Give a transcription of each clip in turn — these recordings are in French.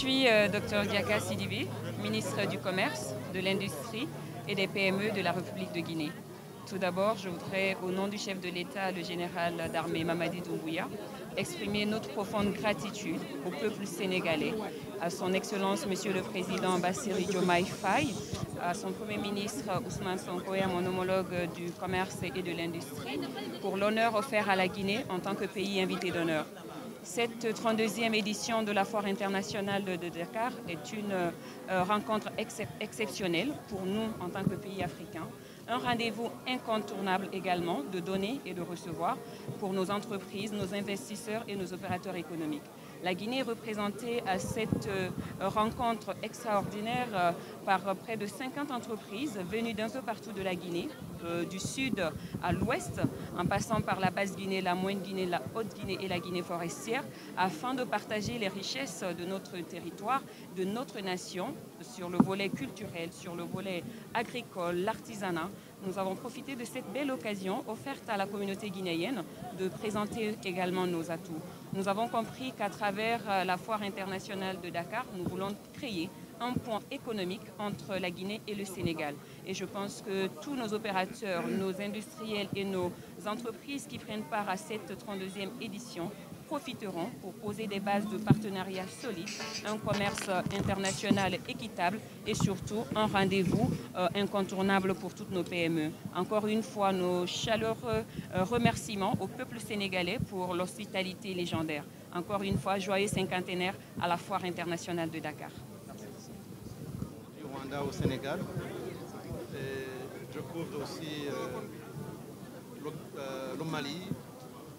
suis Dr Diaka Sidibé, ministre du Commerce, de l'Industrie et des PME de la République de Guinée. Tout d'abord, je voudrais, au nom du chef de l'État, le général d'armée Mamadi Doumbouya, exprimer notre profonde gratitude au peuple sénégalais, à son Excellence Monsieur le Président Bassirou Diomaye Faye, à son Premier ministre Ousmane Sonko et à mon homologue du Commerce et de l'Industrie pour l'honneur offert à la Guinée en tant que pays invité d'honneur. Cette 32e édition de la Foire internationale de Dakar est une rencontre exceptionnelle pour nous en tant que pays africain. Un rendez-vous incontournable également de donner et de recevoir pour nos entreprises, nos investisseurs et nos opérateurs économiques. La Guinée est représentée à cette rencontre extraordinaire par près de 50 entreprises venues d'un peu partout de la Guinée, du sud à l'ouest, en passant par la Basse-Guinée, la Moyenne-Guinée, la Haute-Guinée et la Guinée forestière, afin de partager les richesses de notre territoire, de notre nation, sur le volet culturel, sur le volet agricole, l'artisanat. Nous avons profité de cette belle occasion offerte à la communauté guinéenne de présenter également nos atouts. Nous avons compris qu'à travers la Foire internationale de Dakar, nous voulons créer un pont économique entre la Guinée et le Sénégal. Et je pense que tous nos opérateurs, nos industriels et nos entreprises qui prennent part à cette 32e édition profiteront pour poser des bases de partenariat solides, un commerce international équitable et surtout un rendez-vous incontournable pour toutes nos PME. Encore une fois, nos chaleureux remerciements au peuple sénégalais pour l'hospitalité légendaire. Encore une fois, joyeux cinquantenaire à la Foire internationale de Dakar. Du Rwanda au Sénégal. Et je couvre aussi le Mali,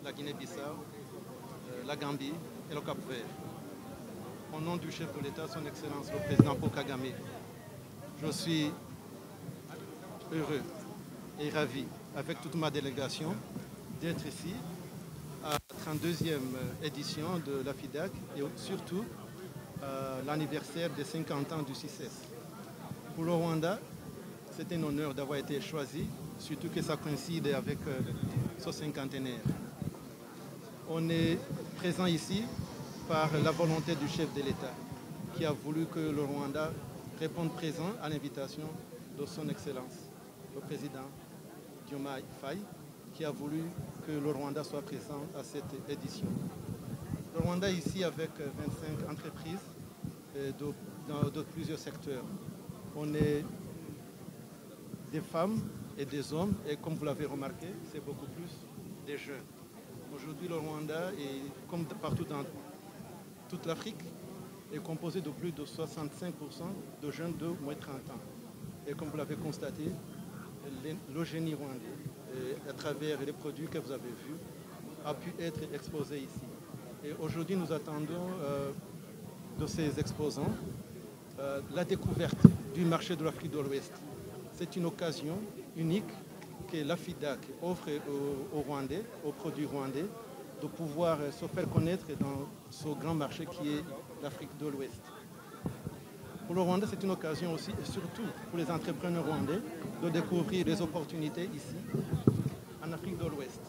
la Guinée-Bissau, la Gambie et le Cap-Vert. Au nom du chef de l'État, son Excellence le Président Paul Kagame, je suis heureux et ravi, avec toute ma délégation, d'être ici à la 32e édition de la FIDAK et surtout l'anniversaire des 50 ans du CICES. Pour le Rwanda, c'est un honneur d'avoir été choisi, surtout que ça coïncide avec ce cinquantenaire. On est présent ici par la volonté du chef de l'État qui a voulu que le Rwanda réponde présent à l'invitation de son Excellence, le président Diomaye Faye, qui a voulu que le Rwanda soit présent à cette édition. Le Rwanda est ici avec 25 entreprises de plusieurs secteurs. On est des femmes et des hommes, et comme vous l'avez remarqué, c'est beaucoup plus des jeunes. Aujourd'hui, le Rwanda, comme partout dans toute l'Afrique, est composé de plus de 65% de jeunes de moins de 30 ans. Et comme vous l'avez constaté, le génie rwandais, à travers les produits que vous avez vus, a pu être exposé ici. Et aujourd'hui, nous attendons de ces exposants la découverte du marché de l'Afrique de l'Ouest. C'est une occasion unique que la FIDAK offre aux Rwandais, aux produits rwandais, de pouvoir se faire connaître dans ce grand marché qui est l'Afrique de l'Ouest. Pour le Rwanda, c'est une occasion aussi, et surtout pour les entrepreneurs rwandais, de découvrir des opportunités ici, en Afrique de l'Ouest.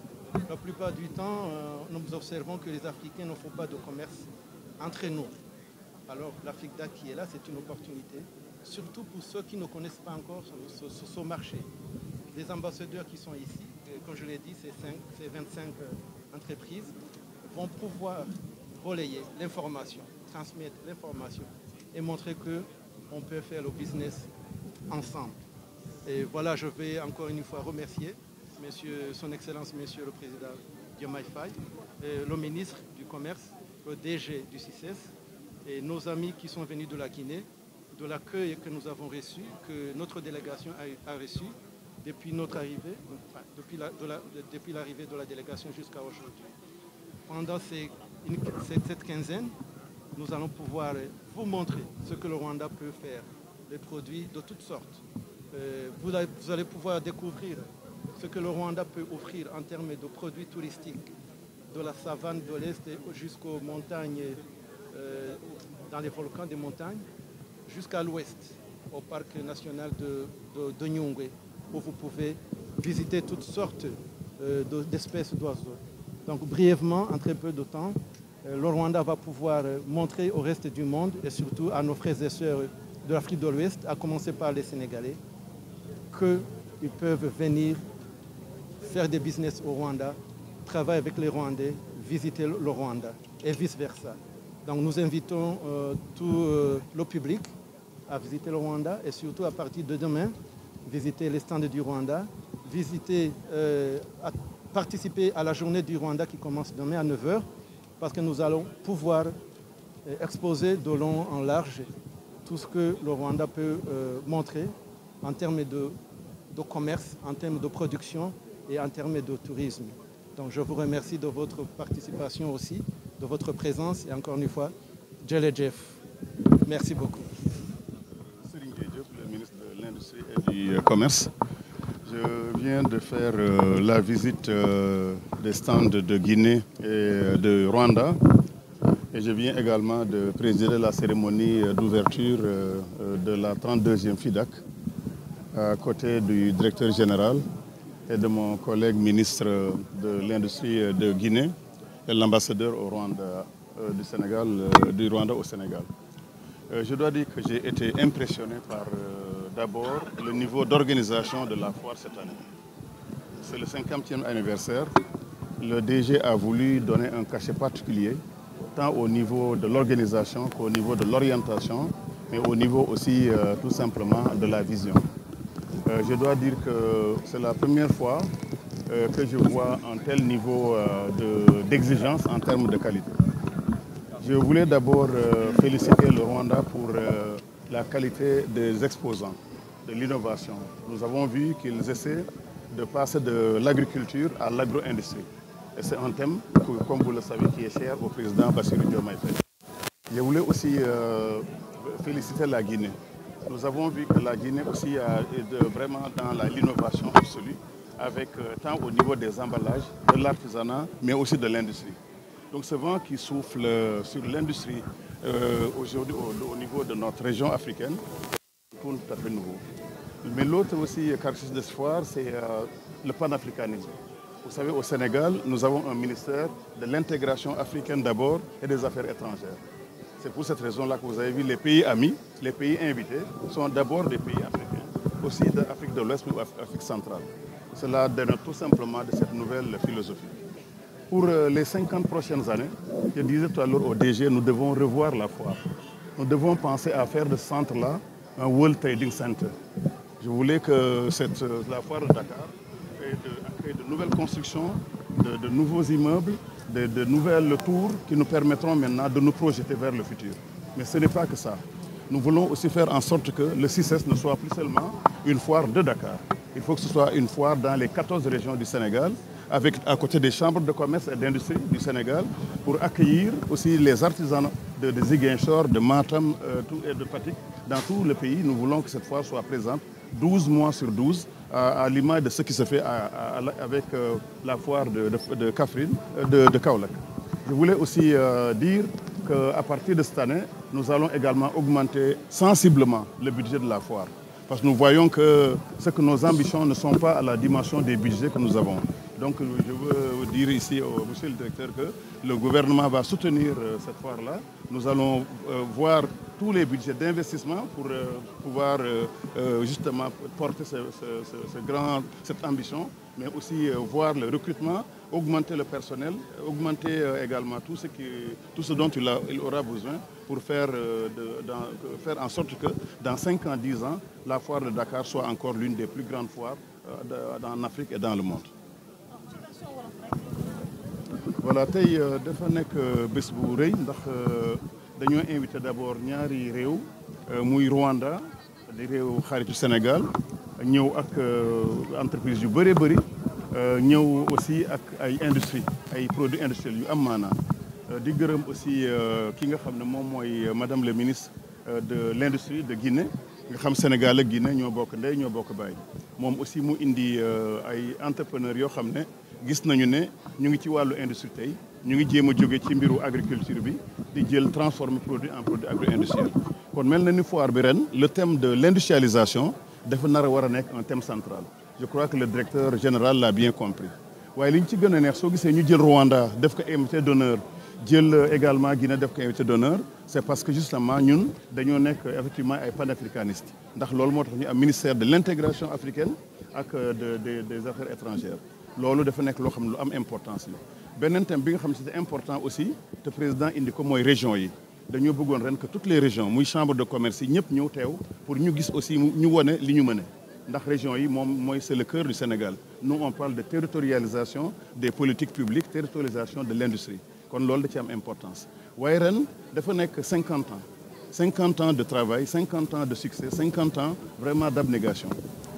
La plupart du temps, nous observons que les Africains ne font pas de commerce entre nous. Alors l'Afrique qui est là, c'est une opportunité, surtout pour ceux qui ne connaissent pas encore ce marché. Les ambassadeurs qui sont ici, comme je l'ai dit, ces 25 entreprises vont pouvoir relayer l'information, transmettre l'information et montrer qu'on peut faire le business ensemble. Et voilà, je vais encore une fois remercier son Excellence, Monsieur le Président Diomaye Faye, le ministre du Commerce, le DG du CICES et nos amis qui sont venus de la Guinée, de l'accueil que nous avons reçu, que notre délégation a reçu depuis notre arrivée, depuis l'arrivée de la délégation jusqu'à aujourd'hui. Pendant cette quinzaine, nous allons pouvoir vous montrer ce que le Rwanda peut faire, des produits de toutes sortes. Vous allez pouvoir découvrir ce que le Rwanda peut offrir en termes de produits touristiques, de la savane de l'Est jusqu'aux montagnes, dans les volcans des montagnes, jusqu'à l'ouest, au parc national de Nyungwe, où vous pouvez visiter toutes sortes d'espèces d'oiseaux. Donc brièvement, en très peu de temps, le Rwanda va pouvoir montrer au reste du monde et surtout à nos frères et sœurs de l'Afrique de l'Ouest, à commencer par les Sénégalais, qu'ils peuvent venir faire des business au Rwanda, travailler avec les Rwandais, visiter le Rwanda et vice-versa. Donc nous invitons tout le public à visiter le Rwanda et surtout à partir de demain, visiter les stands du Rwanda, participer à la journée du Rwanda qui commence demain à 9 h parce que nous allons pouvoir exposer de long en large tout ce que le Rwanda peut montrer en termes de commerce, en termes de production et en termes de tourisme. Donc je vous remercie de votre participation aussi, de votre présence et encore une fois, Jelle Jeff. Merci beaucoup. Serigne Diop, le ministre de l'Industrie et du Commerce. Je viens de faire la visite des stands de Guinée et de Rwanda. Et je viens également de présider la cérémonie d'ouverture de la 32e FIDAC à côté du directeur général et de mon collègue ministre de l'Industrie de Guinée et l'ambassadeur au Rwanda, du Rwanda au Sénégal. Je dois dire que j'ai été impressionné par d'abord le niveau d'organisation de la foire cette année. C'est le 50e anniversaire. Le DG a voulu donner un cachet particulier, tant au niveau de l'organisation qu'au niveau de l'orientation, mais au niveau aussi tout simplement de la vision. Je dois dire que c'est la première fois que je vois un tel niveau d'exigence en termes de qualité. Je voulais d'abord féliciter le Rwanda pour la qualité des exposants, de l'innovation. Nous avons vu qu'ils essaient de passer de l'agriculture à l'agro-industrie. Et c'est un thème, comme vous le savez, qui est cher au président Bassirou Diomaye Faye. Je voulais aussi féliciter la Guinée. Nous avons vu que la Guinée aussi est vraiment dans l'innovation absolue, avec tant au niveau des emballages, de l'artisanat, mais aussi de l'industrie. Donc ce vent qui souffle sur l'industrie aujourd'hui au niveau de notre région africaine, c'est tout à fait nouveau. Mais l'autre aussi caractéristique de ce foire, c'est le panafricanisme. Vous savez, au Sénégal, nous avons un ministère de l'intégration africaine d'abord et des affaires étrangères. C'est pour cette raison-là que vous avez vu les pays amis, les pays invités, sont d'abord des pays africains, aussi d'Afrique de l'Ouest ou Afrique centrale. Cela dénote tout simplement de cette nouvelle philosophie. Pour les 50 prochaines années, je disais tout à l'heure au DG, nous devons revoir la foire. Nous devons penser à faire de ce centre-là un World Trading Center. Je voulais que la foire de Dakar crée de nouvelles constructions, de nouveaux immeubles, de nouvelles tours qui nous permettront maintenant de nous projeter vers le futur. Mais ce n'est pas que ça. Nous voulons aussi faire en sorte que le CICES ne soit plus seulement une foire de Dakar. Il faut que ce soit une foire dans les 14 régions du Sénégal, avec à côté des chambres de commerce et d'industrie du Sénégal, pour accueillir aussi les artisans de Ziguinchor, de Matam et de Fatick. Dans tout le pays, nous voulons que cette foire soit présente 12 mois sur 12, à l'image de ce qui se fait avec la foire de Kaffrine, de Kaolack. Je voulais aussi dire qu'à partir de cette année, nous allons également augmenter sensiblement le budget de la foire. Parce que nous voyons que nos ambitions ne sont pas à la dimension des budgets que nous avons. Donc je veux dire ici au monsieur le directeur que le gouvernement va soutenir cette foire-là. Nous allons voir tous les budgets d'investissement pour pouvoir justement porter cette ambition, mais aussi voir le recrutement, augmenter le personnel, augmenter également tout ce dont il aura besoin pour faire en sorte que dans 5 ans, 10 ans, la foire de Dakar soit encore l'une des plus grandes foires en Afrique et dans le monde. Voilà, tey dafa nekk bés bu rëy ndax dañoo invité d'abord ñaari réew muy Rwanda di réew xaritu Sénégal ñëw ak entreprise yu bëree bëri ñëw aussi ak ay industrie ay produits industriels yu am maanaa di gërëm aussi ki nga xam ne moom mooy madame le ministre de l'industrie de Guinée nga xam Sénégal ak Guinée ñoo bokk ndey ñoo bokk baay moom aussi mu indi ay entrepreneurs yoo xam ne gis nañu ne ñu ngi ci wàllu industrie tey ñu ngi jéem a jóge ci mbiru agriculture bi di jël transformer produit en produit agro-industriel kon mel na ni foire bi ren le thème de l'industrialisation dafa nar a war a nekk un thème central. Je crois que le directeur général l'a bien compris waaye li ñu ci gën a neex soo gisee ñu jël Rwanda def ko invité d'honneur jël également Guinée def ko invité d'honneur c'est parce que justement ñun dañoo nekk effectivement ay panafricanistes ndax loolu moo tax ñu am ministère de l'intégration africaine ak des affaires étrangères loolu dafa nekk loo xam ne lu am importance la. beneen thème bi nga xam ne c'est important aussi te président indi ko mooy région yi dañoo bëggoon ren que toutes les régions muy chambre de commerce yi ñëpp ñëw teew pour ñu gis aussi ñu wone li ñu mëne ndax région yi moom mooy c'est le cœur du Sénégal nous on parle de territorialisation des politiques publiques territorialisation de l'industrie kon loolu da ci am importance waaye ren dafa nekk 50 ans de travail 50 ans de succès 50 ans vraiment d'abnégation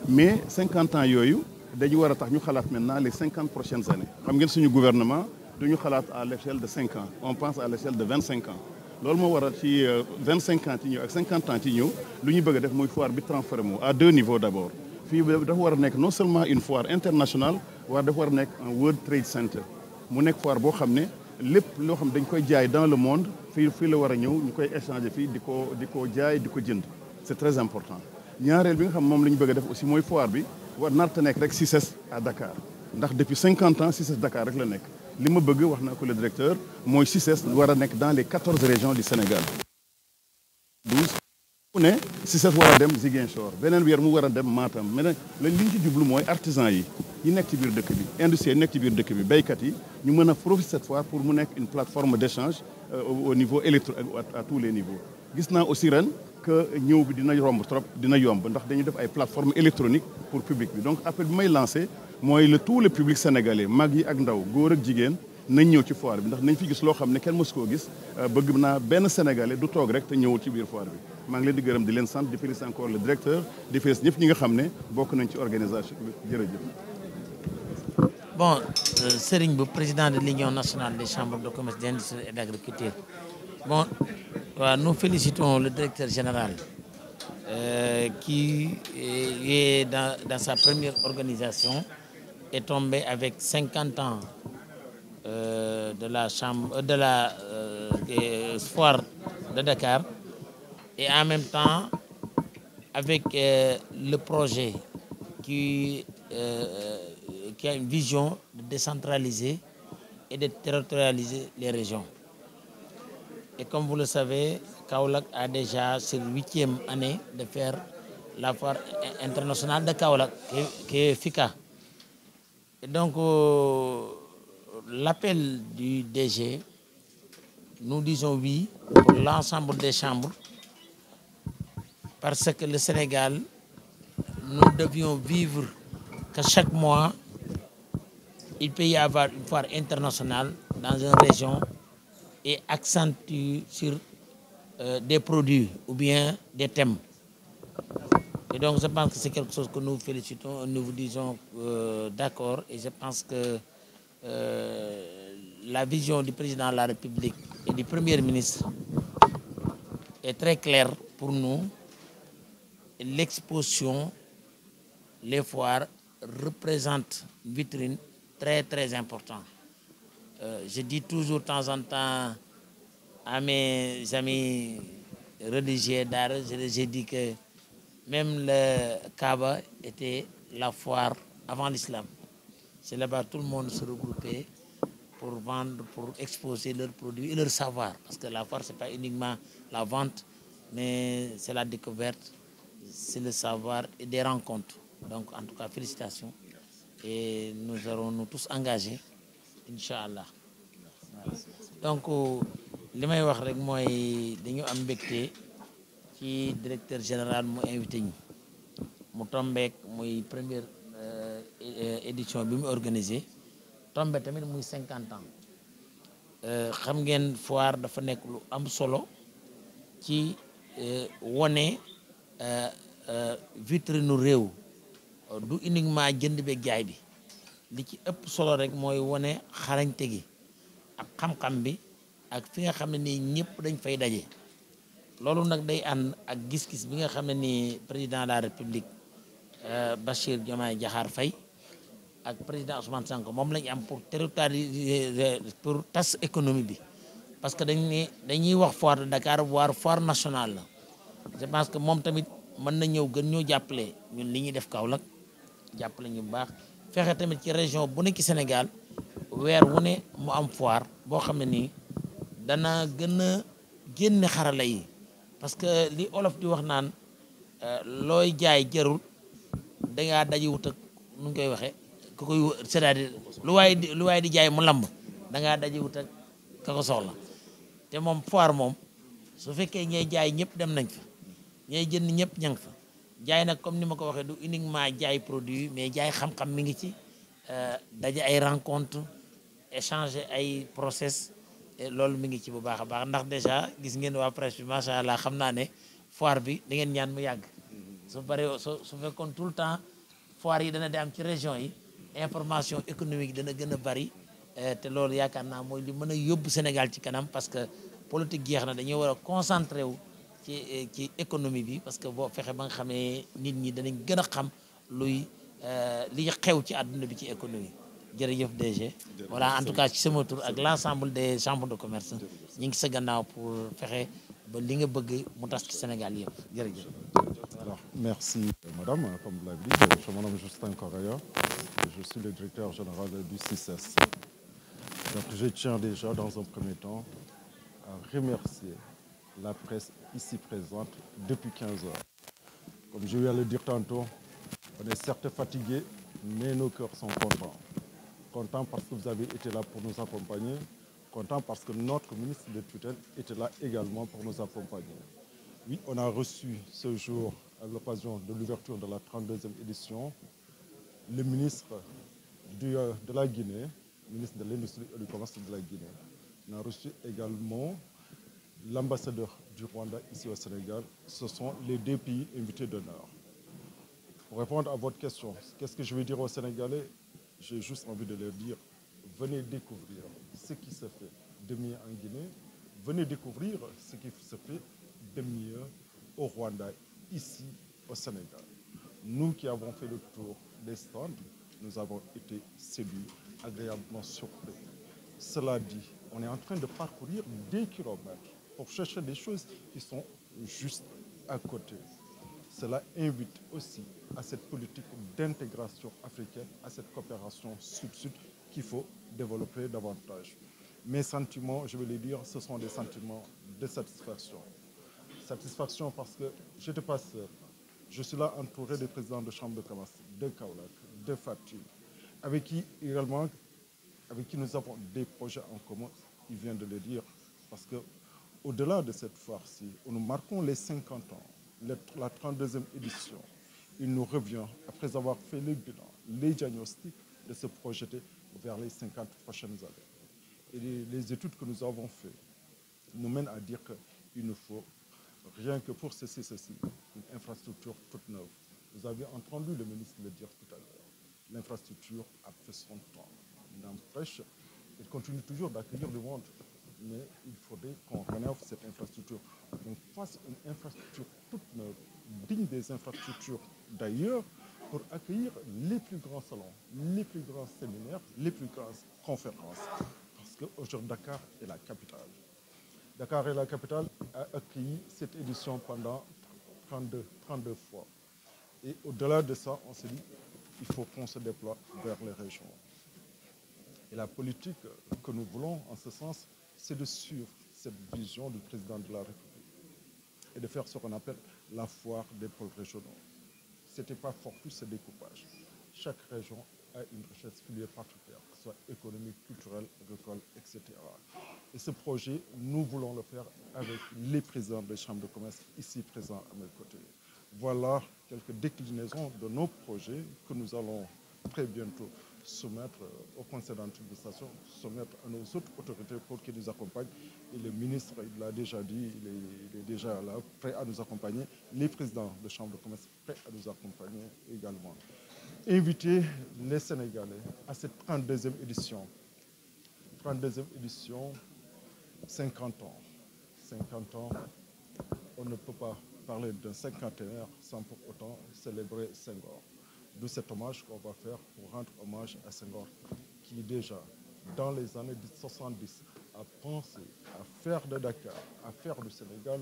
mais 50 ans yooyu dañu war a tax ñu xalaat maintenant les 50 prochaines années xam ngeen suñu gouvernement duñu xalaat à l'échelle de 5 ans on pense à l'échelle de 25 ans loolu moo waral ci 25 ans ci ñëw ak 50 ans ci ñëw lu ñu bëgg a def mooy foire bi transformé à 2 niveaux d'abord fii dafa war a nekk non seulement une foire internationale waaye dafa war a nekk un World Trade Center mu nekk foire boo xam ne lépp loo xam dañ koy jaay dans le monde fii la war a ñëw ñu koy échanger fii di ko jaay di ko jënd c'est très important ñaareel bi nga xam moom la ñu bëgg a def aussi mooy foire bi war narta nekk rek CICES à Dakar ndax depuis 50 ans CICES Dakar rek la nekk li ma bëgg wax naa ko le directeur mooy CICES war a nekk dans les 14 régions du Sénégal 12 mu ne CICES war a dem Ziguinchor beneen weer mu war a dem Matam mais nag li ñu ci jublu mooy artisan yi nekk ci biir dëkk bi industrie yi nekk ci biir dëkk bi béykat yi ñu mën a profiter cette fois pour mu nekk une plateforme d'échange au niveau à tous les niveaux gis naa aussi ren que ñëw bi dina romb trop dina yomb ndax dañu def ay plateformes électroniques pour public bi donc appel bi may lancé mooy tout le public sénégalais mag yi ak ndaw góor ak jigéen nañ ñëw ci foire bi ndax nañ fi gis loo xam ne kenn mësu koo gis bëgg naa benn sénégalais du toog rek te ñëwul ci biir foire bi maa ngi leen di gërëm di leen sant di féliciter encore le directeur di féliciter ñëpp ñi nga xam ne bokk nañ ci organisation bi jërëjëf. Bon, Serigne Mboup, président de l'Union nationale des chambres de commerce, d'industrie et d'agriculture. Bon, nous félicitons le directeur général qui est dans sa première organisation est tombé avec 50 ans de la foire de Dakar et en même temps avec le projet qui a une vision de décentraliser et de territorialiser les régions. Et comme vous le savez, Kaolack a déjà c'est la 8e année de faire la foire internationale de Kaolack, qui est FICA. Et donc, l'appel du DG, nous disons oui pour l'ensemble des chambres, parce que le Sénégal, nous devions vivre que chaque mois, il peut y avoir une foire internationale dans une région et accentue sur des produits ou bien des thèmes. Et donc je pense que c'est quelque chose que nous félicitons, nous vous disons d'accord, et je pense que la vision du président de la République et du Premier ministre est très claire pour nous. L'exposition, les foires représentent une vitrine très très importante. Je dis toujours de temps en temps à mes amis religieux d'art, j'ai dit que même le Kaaba était la foire avant l'islam. C'est là-bas tout le monde se regroupait pour vendre, pour exposer leurs produits et leur savoir. Parce que la foire, ce n'est pas uniquement la vente, mais c'est la découverte, c'est le savoir et des rencontres. Donc en tout cas, félicitations. Et nous aurons nous tous engagés, Inch'Allah. Voilà. Donc, li may wax rek mooy dañu am mbégte ci directeur général mu invité ñu mu tombeek muy première édition bi mu organisé tombe tamit muy 50 ans xam ngeen foire dafa nekk lu am solo ci wone vitrine nu réew du uniquement jënd beeg jaay bi li ci ëpp solo rek mooy wone xarañte gi ak xam-xam bi ak fi nga xam ne nii ñëpp dañ fay daje loolu nag day ànd ak gis-gis bi nga xam ne nii président de la république Bassirou Diomaye Diakhar Faye ak président Ousmane Sonko moom lañu am pour territorialiser pour tas économie bi parce que dañuy wax foire de Dakar voire foire nationale la je pense que moom tamit mën na ñëw gën ñoo jàppale ñun li ñuy def Kaolack jàppale ñu bu baax fexe tamit ci région bu nekk ci Sénégal weer wu ne mu am foire boo xam ne nii dana gën a génne xarala yi parce que li olof di wax naan looy jaay jarul dangaa dajiwut ak nu ñu koy waxee ku koy c'est-à-dire lu waay di jaay mu lamb dangaa dajiwut ak ka ko soxla te moom foire moom su fekkee ñay jaay ñëpp dem nañ fa ñay jënd ñëpp ña nga fa jaay nag comme ni ma ko waxee du uniquement jaay produit mais jaay xam-xam mi ngi ci daje ay rencontre échanger ay process loolu mi ngi ci bu baax a baax ndax déjà gis ngeen waa presse bi macha allah xam naa ne foire bi da ngeen ñaan mu yàgg su bari su fekkoon tout le temps foire yi dana di am ci région yi information économique dana gën a bari te loolu yaakaar naa mooy li mën a yóbbu Sénégal ci kanam parce que politique jeex na dañuy war a concentré wu ci économie bi parce que boo fexe ba nga xamee nit ñi danañ gën a xam luy li xew ci àdduna bi ci économie jërëjëf DG voilà en tout cas ci sama tour ak l'ensemble des chambres de commerce ñi ngi sa gannaaw pour fexe ba li nga bëgg mu tas ci Sénégal yëpp jërëjëf. Alors, merci madame, comme vous l'avez dit, je me nomme Justin Correa, je suis le directeur général du CICES. Donc je tiens déjà dans un premier temps à remercier la presse ici présente depuis 15 heures. Comme je viens de le dire tantôt, on est certes fatigué, mais nos cœurs sont contents. Contents parce que vous avez été là pour nous accompagner, contents parce que notre ministre de tutelle était là également pour nous accompagner. Oui, on a reçu ce jour, à l'occasion de l'ouverture de la 32e édition, le ministre de la Guinée, ministre de l'Industrie et du Commerce de la Guinée. On a reçu également l'ambassadeur du Rwanda ici au Sénégal. Ce sont les deux pays invités d'honneur. Pour répondre à votre question, qu'est-ce que je veux dire aux Sénégalais? J'ai juste envie de leur dire, venez découvrir ce qui se fait de mieux en Guinée, venez découvrir ce qui se fait de mieux au Rwanda, ici au Sénégal. Nous qui avons fait le tour des stands, nous avons été séduits, agréablement surpris. Cela dit, on est en train de parcourir des kilomètres pour chercher des choses qui sont juste à côté. Cela invite aussi à cette politique d'intégration africaine, à cette coopération sud-sud qu'il faut développer davantage. Mes sentiments, je vais les dire, ce sont des sentiments de satisfaction. Satisfaction parce que je n'étais pas seul. Je suis là entouré des présidents de chambre de commerce, de Kaolack, de Fatick, avec qui nous avons des projets en commun, il vient de le dire. Parce qu'au-delà de cette foire-ci, où nous marquons les 50 ans, la 32e édition, il nous revient, après avoir fait le bilan, les diagnostics, de se projeter vers les 50 prochaines années. Et les études que nous avons faites nous mènent à dire qu'il nous faut, rien que pour ceci, une infrastructure toute neuve. Vous avez entendu le ministre le dire tout à l'heure. L'infrastructure a fait son temps. N'empêche, il continue toujours d'accueillir du monde. Mais il faudrait qu'on rénove cette infrastructure, qu'on fasse une infrastructure toute neuve, digne des infrastructures d'ailleurs, pour accueillir les plus grands salons, les plus grands séminaires, les plus grandes conférences. Parce qu'aujourd'hui, Dakar est la capitale. Dakar est la capitale, a accueilli cette édition pendant 32 fois. Et au-delà de ça, on s'est dit qu'il faut qu'on se déploie vers les régions. Et la politique que nous voulons en ce sens, c'est de suivre cette vision du président de la République et de faire ce qu'on appelle la foire des pôles régionaux. Ce n'était pas fortuit ce découpage. Chaque région a une richesse filière particulière, que ce soit économique, culturelle, agricole, etc. Et ce projet, nous voulons le faire avec les présidents des chambres de commerce ici présents à mes côtés. Voilà quelques déclinaisons de nos projets que nous allons très bientôt soumettre au conseil d'administration, soumettre à nos autres autorités pour qu'ils nous accompagnent. Et le ministre, il l'a déjà dit, il est déjà là, prêt à nous accompagner. Les présidents de chambre de commerce, prêts à nous accompagner également. Inviter les Sénégalais à cette 32e édition. 32e édition, 50 ans. 50 ans, on ne peut pas parler d'un cinquantenaire sans pour autant célébrer Senghor. D'où cet hommage qu'on va faire pour rendre hommage à Senghor, qui déjà, dans les années 70, a pensé à faire de Dakar, à faire du Sénégal,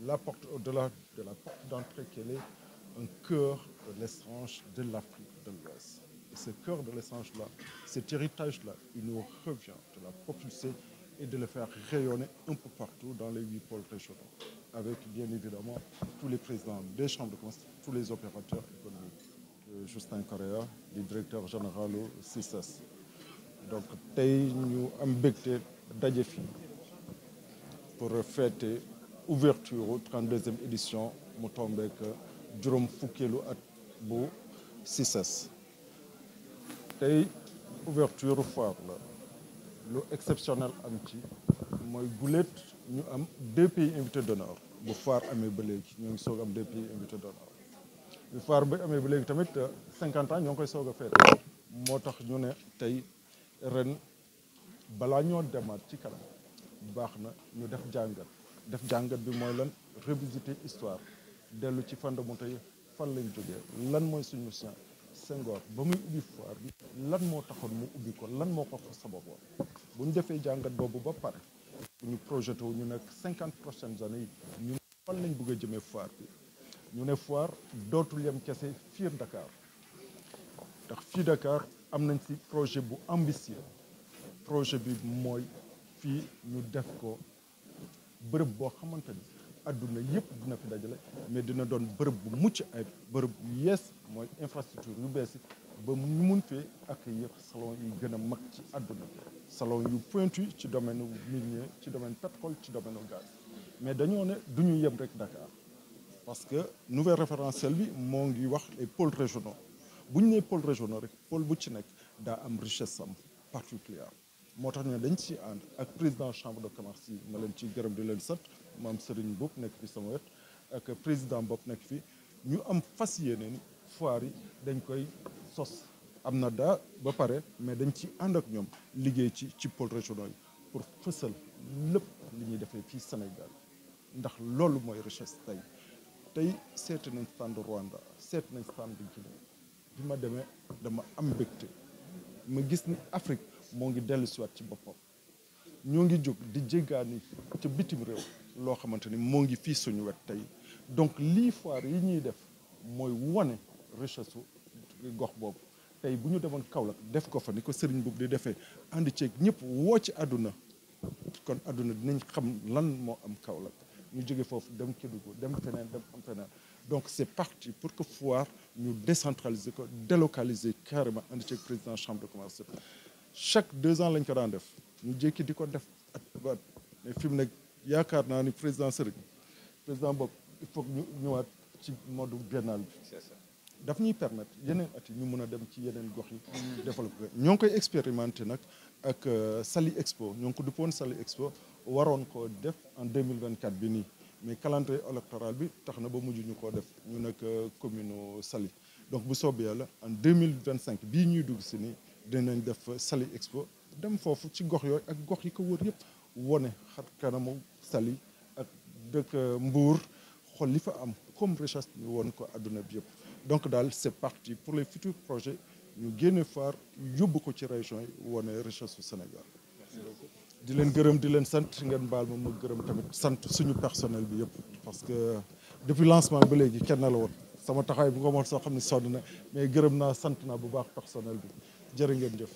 la porte au-delà de la porte d'entrée qu'elle est, un cœur de l'échange de l'Afrique de l'Ouest. Et ce cœur de l'échange-là, cet héritage-là, il nous revient de la propulser et de le faire rayonner un peu partout dans les 8 pôles régionaux, avec bien évidemment tous les présidents des chambres de commerce, tous les opérateurs économiques. Justin Correa, le directeur général du CICES. Donc tey ñu am mbégte daje fi pour fêter ouverture 32e édition mu tombeek juróom fukkeelu at bu CICES. tey ouverture foire la lu exceptionnel am ci mooy guléet ñu am 2 pays invités d'honneur bu foire amee ba léegi ñoo ngi soog am 2 pays invités d'honneur bu foire ba amee ba léegi tamit 50 ans ñoo ngi koy soog a fête moo tax ñu ne tey ren balaa ñoo demaat ci kanam baax na ñu def jàngat bi mooy lan revisiter histoire dellu ci fondamentaux yi fan lañ jógee lan mooy suñu mission Senghor ba muy ubbi foire bi lan moo taxoon mu ubbi ko lan moo ko fa sababoon bu ñu defee jàngat boobu ba pare bu ñu projeté wu ñu nekk 50 prochaines années yi ñu fan lañ bëgg a jëmee foire bi ñu ne foire dootul yem kese fii Dakar ndax fii Dakar am nañ ci projet bu ambitieux projet bi mooy fii ñu def ko bërëb boo xamante ni adduna yëpp dina fi dajale mais dina doon bërëb bu mucc ay bërëb bu yees mooy infrastructure yu bees yi ba ñu mun fee accueillir salon yi gën a mag ci adduna salon yu pointu ci domaine minier ci domaine pétrole ci domaine gaz mais dañoo ne du ñu yem rek Dakar parce que nouvel référentiel bi moo ngi wax les pôles régionaux bu ñu nee pôles régionaux rek pôle bu ci nekk daa am richesse am particulière moo tax ñu ne dañ ci ànd ak président chambre de commerce yi ma leen ci gërëm di leen sant maam Serigne Bopp nekk fi sama wet ak président Bopp nekk fi ñu am fas yéene ni foire yi dañ koy sos am na daa ba pare mais dañ ci ànd ak ñoom liggéey ci pôles régionaux yi pour fësal lépp li ñuy defee fii Sénégal ndax loolu mooy richesse tey seeti nañ stand Rwanda seeti nañ stand Guinée bi ma demee dama am mbégte ma gis ni Afrique moo ngi dellu siwaat ci boppam ñoo ngi jóg di jéggaani ca bitim réew loo xamante ni moo ngi fii suñu wet tey donc lii foire yi ñuy def mooy wane richesse su gox boobu tey bu ñu demoon Kaolack def ko fa ni ko Serigne Boub di defee ànd ceeg ñëpp woo ci àdduna kon àdduna dinañ xam lan moo am Kaolack ñu jóge foofu dem Kédougou dem feneen dem am feneen donc c'est parti pour que foire ñu décentraliser ko délocaliser carrément ànd ceeg président chambre de commerce chaque 2 ans lañ ko daan def ñu jékki di ko def at ba mais fi mu nekk yaakaar naa ni président Serigne président Bopp il faut ñu ñëwaat ci mode biennal bi daf ñuy permettre yeneen at yi ñu mën a dem ci yeneen gox yi développé ñoo ngi koy expérimenté nag ak Sali Expo ñoo ngi ko duppoon Sali Expo waroon ko def en 2024 bi nii mais calendrier électoral bi tax na ba mujj ñu koo def ñu nekk commune Sali donc bu soobee yàlla en 2025 bii ñuy dugg si nii dinañ def Sali Expo dem foofu ci gox yooyu ak gox yi ko wër yëpp wone xar kanamu Sali ak dëkk Mbour xool li fa am comme richesse ñu woon ko adduna bi yëpp donc daal c'est parti pour les futurs projets ñu génne foire yóbbu ko ci région yi wone richesse su Sénégal di leen gërëm di leen sant ngeen baal ma gërëm tamit sant suñu personnel bi yëpp parce que depuis lancement ba léegi kenn la woon sama taxawaay bu nga moon soo xam ne sonn na mais gërëm naa sant naa bu baax personnel bi jërë ngeen jëf